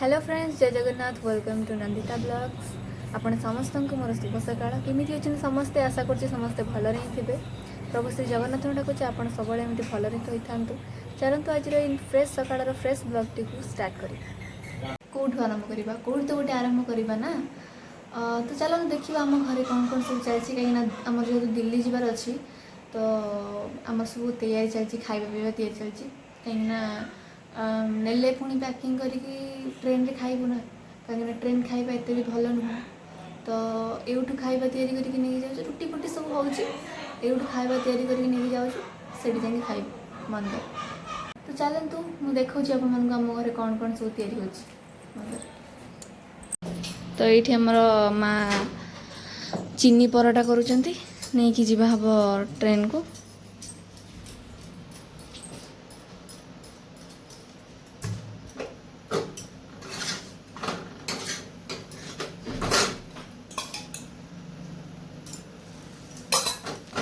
Hello friends, जय Jagannath. Welcome to Nandita blogs. आपण समस्त को मोर शुभ सकाळ। केमी अच्छे समस्ते? आशा कर समस्ते भलरे ही थे। प्रभु श्री जगन्नाथ डाकुचे आप सब एमती भलरे ही था। चलतु आज फ्रेश सकाळ फ्रेश ब्लॉग टी स्टार्ट करा। कौटू आरंभ करवा? कौट तो गोटे आरंभ करवा ना। तो चलो देखिए आम घर कौन कौन सब चलती। कहीं आम जेहतु दिल्ली जबार अच्छी तो आम सब तैयारी चलती, खाଇବା पीवा तैयारी चलती। कहीं नेले पुणी पैकिंग करके ट्रेन रे खाइबु ना, कहीं ट्रेन खाइबा एत भी भल नुह। तो एठू खाइबा तैयारी करके नहीं जाऊँ, रुटी फुटी सब होठू खाइबा तैयारी करके नहीं जाऊँ, से जाए खाइबु मंदिर। तो चलतु मुझे देखा आम घर कौन कौन सब तैयारी होची। तो ये आमर माँ चीनी पराठा करुँच नहीं कि जीवा हम ट्रेन को।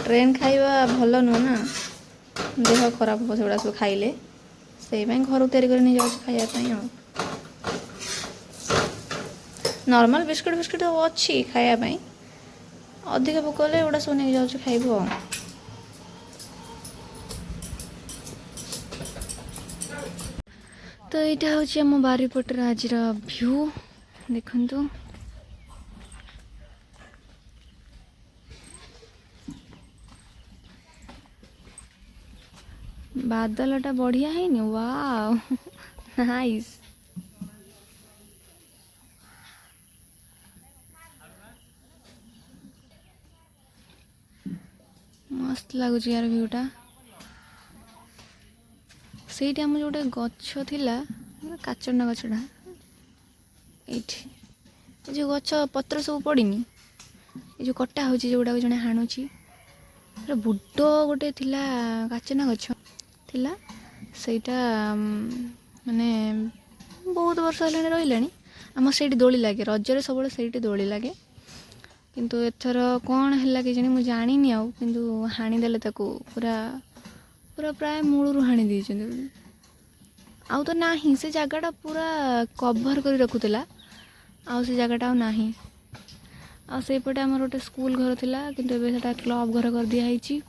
ट्रेन खाइबा भल नुह ना, देह खराब हम से सब खाइले, से घर तैयारी कर नहीं जाऊँ खाइबापी। नॉर्मल बिस्कुट फिस्कुट सब अच्छी खाइबापी, अधिक भोक हेल्ले एगुड़ा सब नहीं जाऊँ खाइबू। तो यहाँ हूँ आम बारीपटर आज व्यू देखु। बादलटा बढ़िया है नी, वाओ नाइस। मस्त लगुच यार व्यूटा। से आम जो गच थिला काचना गचटा ये जो गच पत्र सब पड़नी, ये जो कटा हो जोड़ा जड़े हाणुची बुड गोटे थिला काचना गछ थिला। सेटा माने बहुत वर्ष है रही आम से दोली लगे, रजरे सब से दोली लगे। किंतु एथर कौन है कि मुझे जानी आउ, किंतु हाणीदेले ताकू पूरा पूरा प्राय मूलरू हाणी देइछन। आउ तो नाही, से जगहटा पूरा कभर कर रखुला, आउ से जगहटा नाही। आ सेपटे आमर गोटे स्कूल घर थिला, किंतु एबे सेटा क्लब घर कर दिया हैची।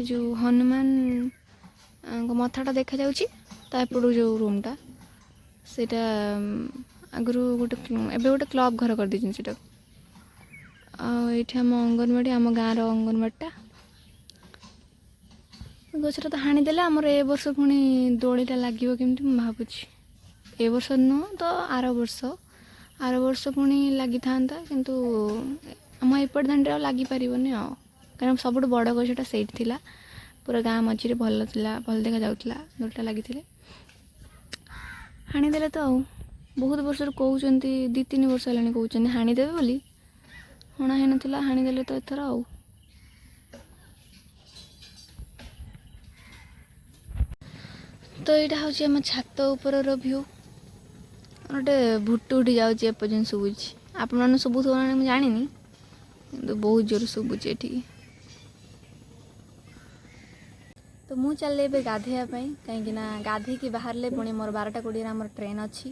जो हनुमान मथाटा देखा जाउची ता एपटू जो रूमटा सेटा आगु गोटे एबे गोटे क्लब घर कर दिछन सेटा। ये आम अंगनवाड़ी, आम गाँव अंगनवाड़ीटा गचरा तो हाणीदेले। आमर ए वर्ष पुणी दोलीटा लगे केमती भावुची। ए वर्ष नुह तो आर वर्ष पुणी लगी था, किंतु आम एपट दांडे लगी पारनी आ, कारण सब बड़ गछटा से पूरा गाँ मझे भल भल देखा जाऊला दोलटा लगी। हाणीदेले तो आउ बहुत वर्ष कहते 2-3 वर्ष है कहते हाणीदेवे बोली, हणा है ना हाणीदेले तो एथर आउ। तो यहाँ हूँ आम छात उपर व्यू। गोटे भुट्टु उठी जाऊँगी एपर्यंत शुभुची। आप शुभुथ मुझे जानी, किंतु बहुत जोर शुभुची एठी। तो मु चल गाधेवाई, कहीं गाधे बाहर ले पुणी मोर 12टा 20 आम ट्रेन अच्छी।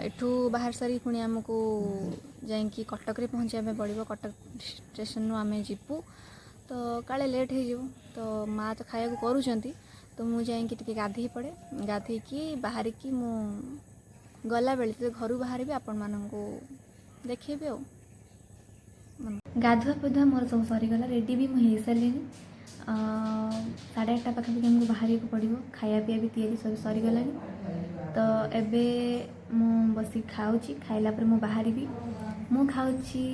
एठू बाहर सारी पुणी आमको जाकि कटक पहुँचापी पड़ो। कटक स्टेशन आम जीवु तो काले लेट हो, तो माँ तो खाया करुँच। तो मुझे गाधे पड़े, गाधेकी बाहर की मु गला बेले घर बाहर भी आपण मानू देखेबी। आ गाधुआ पाधुआ मोर सब सरीगला, रेडी भी मुझे सारे। 8:30 पाखापाखि आमको बाहर को पड़ो, खाया पीया भी तैयारी सब सरीगला। तो एबे मु बस खाऊँगी, खाइला पर मु बाहर भी मु खाऊँगी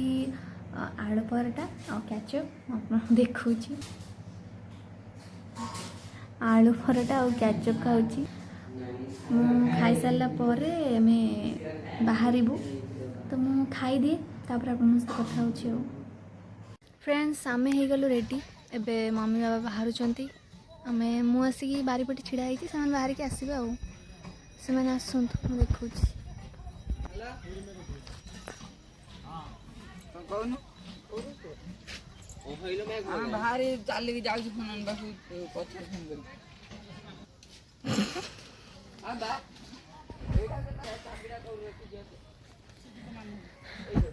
आलू पराठा और केचप। आप देखूँ आलू पराठा और केचप खाऊँगी। मु खाई सारा पर बाहरबू, तो मु खाई दिए तापर आपन सहित कथा होची। फ्रेंड्स आमे हो गलु रेडी। एबे मम्मी बाबा बाहर आमे मु आसिकी बारीपटे छिड़ा होती, से बाहर की आसबे आ से आसतु मु देखूँ। बाहर चलिए जाऊँ फोन पचार फोन कर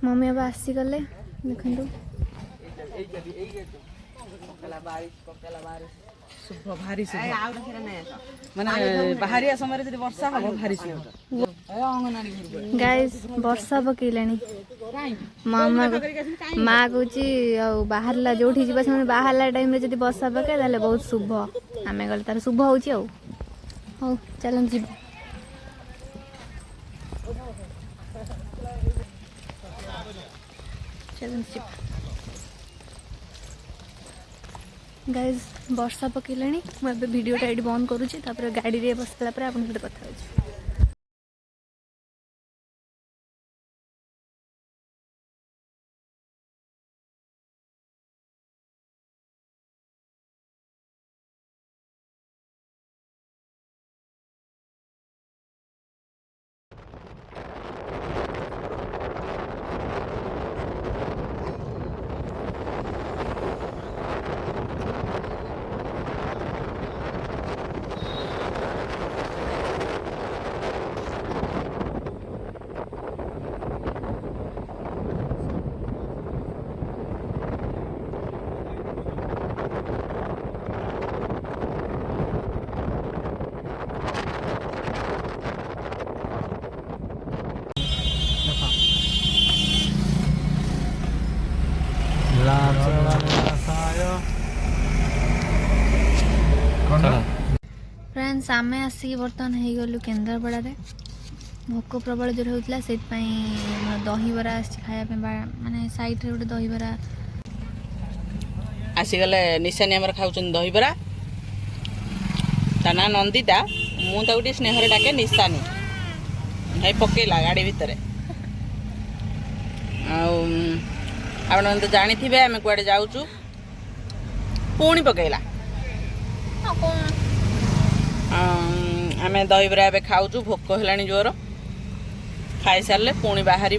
मम्मी अब आसीगले देखु शुभ भारी शुभ माने बाहरिया समय जब वर्षा हम भारी शुभ गाइस वर्षा पकेलानी मामा माँ कौची बाहरला जो जीवा से बाहरला टाइम जब वर्षा पके ताले बहुत शुभ आम गले तार शुभ हो चल जी चल गाइज वर्षा पकेलानी मुझे वीडियोटा ये बंद करुँची गाड़ी रे बस सारा आप कथा हो। फ्रेंड्स आम आसिक बर्तमान हो गलु केन्द्रापड़ा भोक प्रबल जोर होता से दहीबरा खायापी माने साइड रे गोटे दहीबरा आसीगले निशानी आमर खाऊँ दहीबरा ता ना नंदिता मुझे स्नेह डाके निशानी भाई पकेला गाड़ी भितर आप तो जानी थे आम कड़े जाऊँ पुणी पकेला आम दहीबरा ए खाऊँ भोक है जोर खाई सारे पुणी बाहर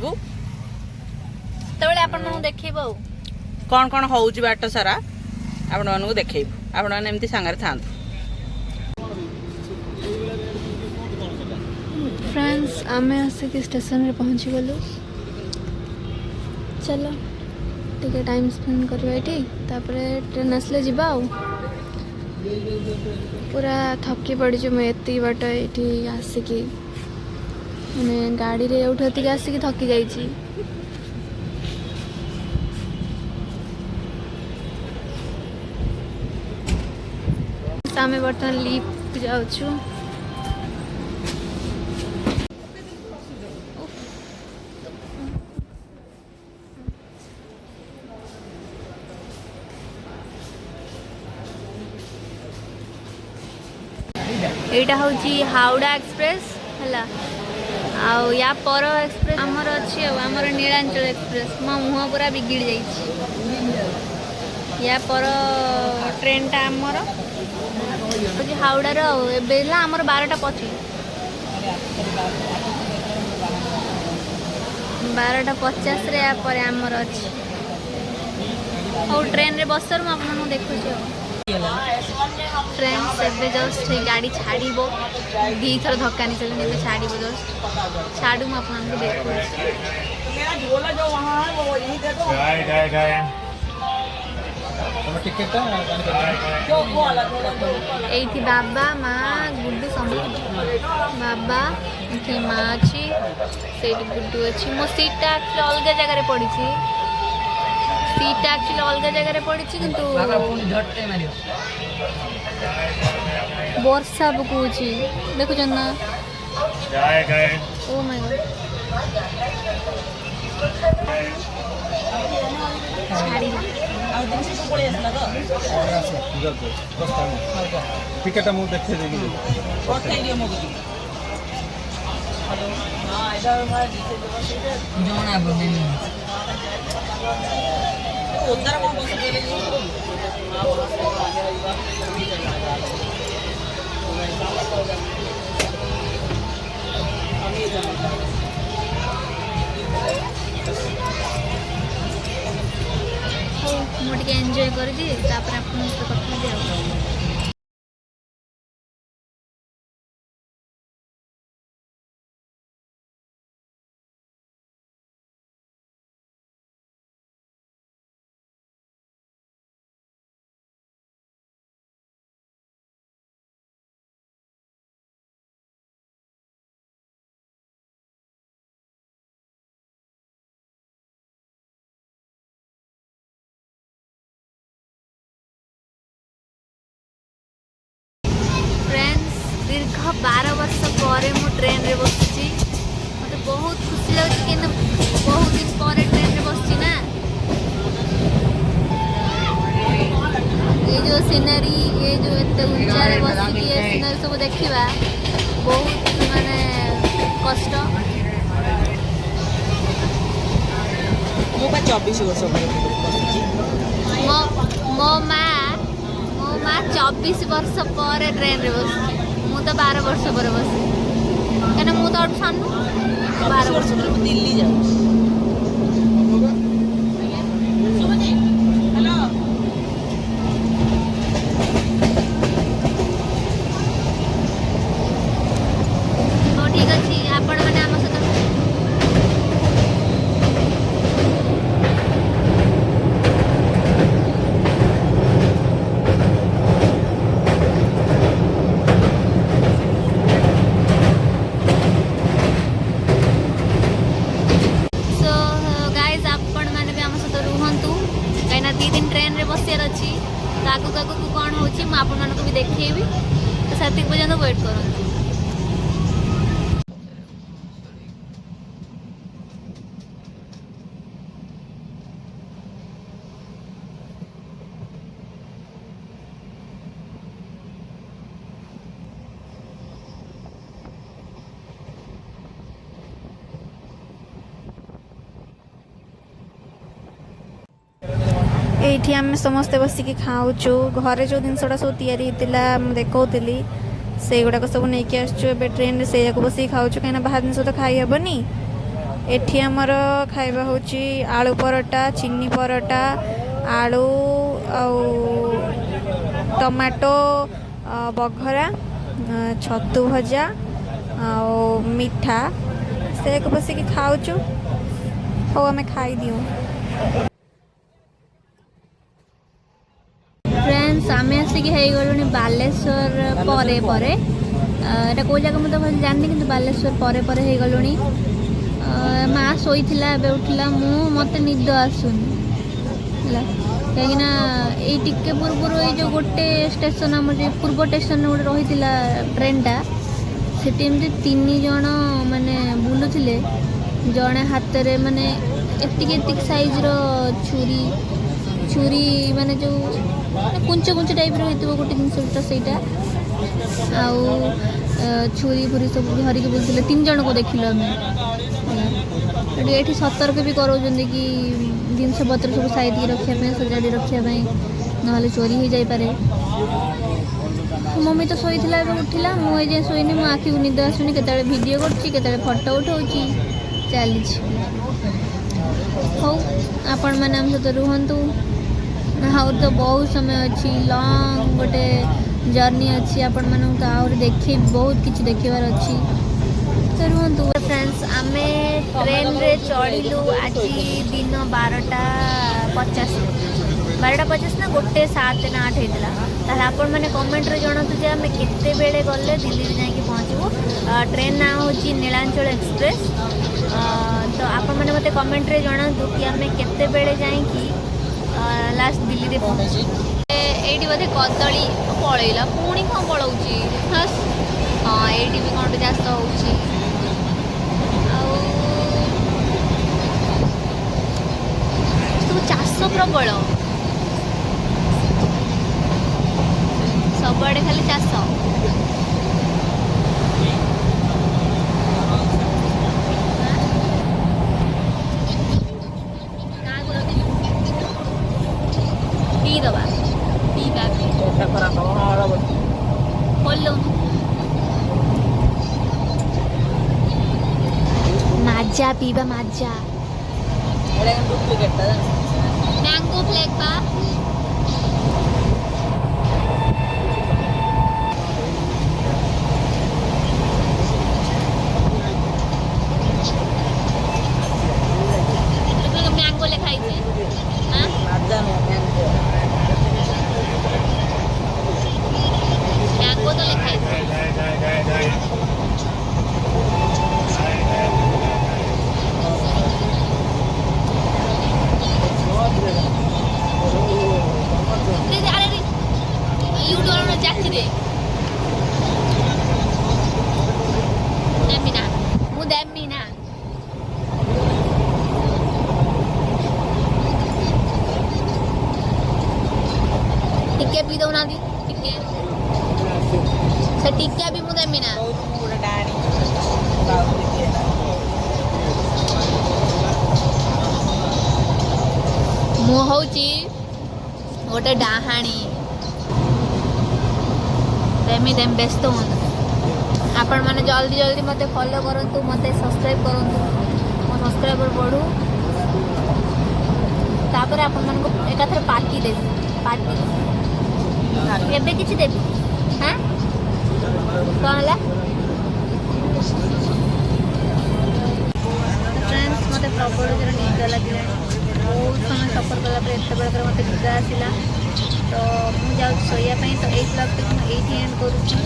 देखेब कौन कौन हो बाट सारा आपण मानू देखेबू आपण मैंने एमती सांगे था। फ्रेंड्स आम आसिक स्टेशन रे पहुँची गलु चलो टिके टाइम स्पेंड करवा ये ट्रेन आसले जीवा पूरा थकी पड़ी मुझे बाट ये आसिकी मैंने गाड़ी रे उठी आसिकी थकी जाइए आम बर्तमान लिफ्ट जाऊँ एटा हूँ हावड़ा एक्सप्रेस है या पर एक्सप्रेस आमर अच्छी आमर नीलांचल एक्सप्रेस मो मुह पूरा बिगिड़ या पर ट्रेन टा आमर हावड़ार आमर 12:25 12:50 रे या पर आमर अच्छी और ट्रेन रे बसर मुझे देखुची फ्रेंड्स एबे जस्ट गाड़ी छाड़ दी थर धक्का नहीं चलने छाड़ जस्ट छाड़ू मुझे देखो ये बाबा माँ गुड्डू समझ बाबा ये माँ अच्छी से गुड्डू अच्छी मो सीटा एक्चुअली अलग जगह पड़ी सीटा एक्चुअली अलग जगह पड़ी किंतु वर्षा पकाउची देखुछ ना ओ माय गॉड टिकेट मु देखे देगी मुझे एंजॉय कर दी कथा 12 वर्ष पर मु ट्रेन रे बसुची मते बहुत खुशी लगुच कि बहुत दिन पर ट्रेन रे बसची ना ये जो सीनरी ये जो एते ऊंचा रे बसकी ये सीनरी सब देखिबा बहुत माने कष्ट ମୁଁ ବା 24 ବର୍ଷ ବସିଛି ମୋ ମା 24 वर्ष पर ट्रेन रे बसची मु तो 12 वर्ष पर बसी कहना मु तो सानू 12 वर्ष ପରେ ମୁଁ ଦିଲ୍ଲୀ ଯାଉଛି तो ठीक अच्छी आपण मैंने आम सहित कहीं 2 दिन ट्रेन रे बसियार अच्छी तो आगक आगक कौन हो आपण भी देखी तो से पर्यटन वेट करूँ ये आम समस्ते बसिक खाऊचु घरे जो जिनसा सब तैयारी देखी से गुड़ाक सब नहीं आसचु ट्रेन रे से बसिक खाऊचु कहीं बाहर जिन तो खाई हेबनी एठी आमर खाइबा होची आलू परोटा चीनी परोटा आलू टमाटो बघरा छतु भजा मिठा से बसिक खाऊचु हो आम खाई दियो फ्रेंड्स आम आसिक गलुणी बालेश्वर परे परे एटा कौ जगह मुझे भल जानी कि बालेश्वर परे परे हो गलुणी माँ शोई उठला मत निद आसुनी कहीं ये टिके पूर्व ये जो गोटे स्टेशन आम पूर्व स्टेशन गोटे रही ट्रेनटा से 3 जन माने बुलूले जड़े हाथ में माने एतिक साइज छुरी माने जो कुंच कुंच टाइप रही गोटे जिनसा सहीटा आउ छुरी फुरी सब धरिकी बुलते 3 जन को देखिल आम ये सतर्क भी कराऊँ कि जिनस पत्र सब साइड रखापी सजाड़ी रखापी ना चोरी हो जापे मम्मी तो शोई उठला मुझे शोनी मो आखि को निद आसुनी के वीडियो कर फोटो उठाऊँ चली हो आपण मैंने आम सहित रुहतु हाँ तो बहुत समय अच्छी लॉन्ग गोटे जर्नी अच्छी आपण मानक तो आउर देखे बहुत किसी देखार अच्छी तो रुहतु फ्रेंड्स आम ट्रेन रे चढ़लु आज दिन 12:50 ना 1:07 ना 8 होता ताल आपण मैंने कमेंट रे जनातु जे आम केते बेले गले दिल्ली जाके पहुँचबू ट्रेन ना हूँ नीलांचल एक्सप्रेस तो आपण मैंने मते कमेंट रे जनातु कि आम केते बेले जाइकी लास्ट दिल्ली रे पहुँची ये बोधे कदली पलैला पुणी कौन पलाऊँगी हाँ ये भी कौन चाष हो सब चाष प्रबल सबआड़े खाली चाष माजा पीबा माजा मैंगो फ्लेक पा मैंगो ले खाई थी मैंगो तो ले खाई थी नहीं ना टिके पी दो ना दी टिके से टिके भी मुझे मिना ଗୋଟେ ଡାହାଣୀ ବାଉରି ଦିଏ ନା ମୁଁ ହଉଛି ଗୋଟେ ଡାହାଣୀ ଏମିତି ଏମ ବ୍ୟସ୍ତ ହୁଅନ୍ତୁ ଆପଣମାନେ ଜଲ୍ଦି ଜଲ୍ଦି ମୋତେ ଫଲୋ କରନ୍ତୁ ମୋତେ ସବସ୍କ୍ରାଇବ୍ କରନ୍ତୁ ମୋ ସବସ୍କ୍ରାଇବର ବଢ଼ୁ ତାପରେ ଆପଣମାନଙ୍କୁ ଏକାଥରେ ପାର୍ଟି ଦେବି ପାର୍ଟି ଏବେ କିଛି ଦେବି ହାଁ କ'ଣ ହେଲା ଫ୍ରେଣ୍ଡସ୍ ମୋତେ ପ୍ରବଳ ଜୋର ନିଦ ଲାଗିଲାଣି ବହୁତ ସମୟ ସଫର କଲା ପରେ ଏତେ ବେଳକରେ ମୋତେ ନିଦ ଆସିଲା ତ ମୁଁ ଯାଉଛି ଶୋଇବା ପାଇଁ ତ ଏଇ ବ୍ଲଗ୍ଟିକୁ ମୁଁ ଏଇଠି ଏଣ୍ଡ କରୁଛି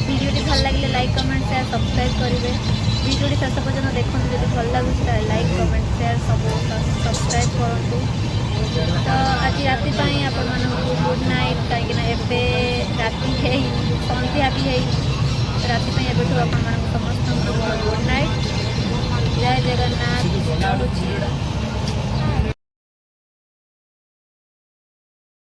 ଭିଡ଼ିଓଟି ଭଲ ଲାଗିଲେ ଲାଇକ୍ କମେଣ୍ଟ ସେୟାର ସବସ୍କ୍ରାଇବ୍ କରିବେ ଭିଡ଼ିଓଟି ଶେଷ ପର୍ଯ୍ୟନ୍ତ ଦେଖନ୍ତୁ ଯଦି ଭଲ ଲାଗୁଛି ତାହେଲେ ଲାଇକ୍ କମେଣ୍ଟ ସେୟାର ସବୁ ସବସ୍କ୍ରାଇବ୍ କରନ୍ତୁ ତ ଆଜି ରାତି ପାଇଁ ଆପଣମାନଙ୍କୁ ଗୁଡ଼୍ ନାଇଟ୍ କାହିଁକିନା ଏବେ ରାତି ହେଇନି ସନ୍ଧ୍ୟା ବି ହେଇନି ରାତି ପାଇଁ ଏବେଠୁ ଆପଣମାନଙ୍କୁ ସମସ୍ତଙ୍କୁ ଗୁଡ଼୍ ନାଇଟ୍ ଜୟ ଜଗନ୍ନାଥ ରହୁଛି